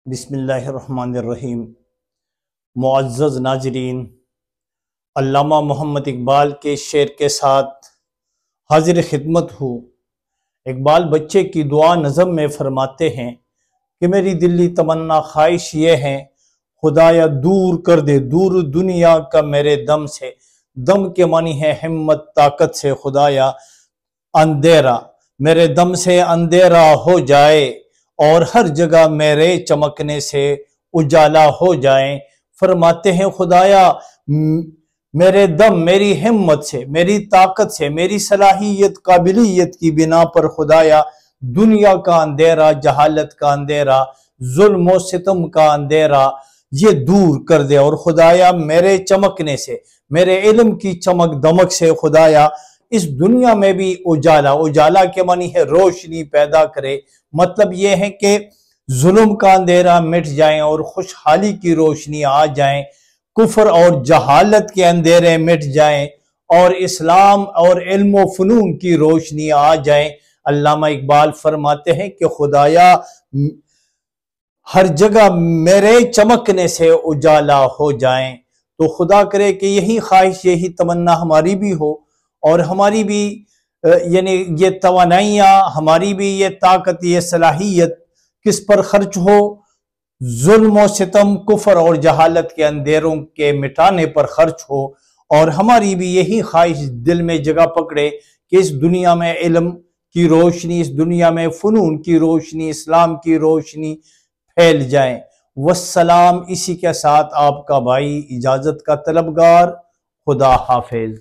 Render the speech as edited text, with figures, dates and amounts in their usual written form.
बिस्मिल्लाहिर्रहमानिर्रहीम। मुअज़्ज़ज़ नाज़रीन, अल्लामा मोहम्मद इकबाल के शेर के साथ हाजिर खिदमत हूँ। इकबाल बच्चे की दुआ नज़म में फरमाते हैं कि मेरी दिली तमन्ना ख्वाहिश ये है, खुदाया दूर कर दे दूर दुनिया का मेरे दम से। दम के मानी है हिम्मत ताकत से, खुदाया अंधेरा मेरे दम से अंधेरा हो जाए और हर जगह मेरे चमकने से उजाला हो जाए। फरमाते हैं खुदाया मेरे दम, मेरी हिम्मत से, मेरी ताकत से, मेरी सलाहियत काबिलियत की बिना पर खुदाया दुनिया का अंधेरा, जहालत का अंधेरा, जुल्म और सितम का अंधेरा ये दूर कर दे। और खुदाया मेरे चमकने से, मेरे इल्म की चमक दमक से खुदाया इस दुनिया में भी उजाला, उजाला के मानी है रोशनी पैदा करे। मतलब यह है कि जुल्म का अंधेरा मिट जाए और खुशहाली की रोशनी आ जाए, कुफर और जहालत के अंधेरे मिट जाए और इस्लाम और इल्म व फनून की रोशनी आ जाए। अल्लामा इकबाल फरमाते हैं कि खुदाया हर जगह मेरे चमकने से उजाला हो जाए। तो खुदा करे कि यही ख्वाहिश, यही तमन्ना हमारी भी हो और हमारी भी यानी ये तवानाइयाँ, हमारी भी ये ताकत, ये सलाहियत किस पर खर्च हो? जुल्म और सितम, कुफर और जहालत के अंधेरों के मिटाने पर खर्च हो। और हमारी भी यही ख्वाहिश दिल में जगह पकड़े कि इस दुनिया में इल्म की रोशनी, इस दुनिया में फनून की रोशनी, इस्लाम की रोशनी फैल जाए। वस्सलाम। इसी के साथ आपका भाई इजाजत का तलबगार। खुदा हाफिज।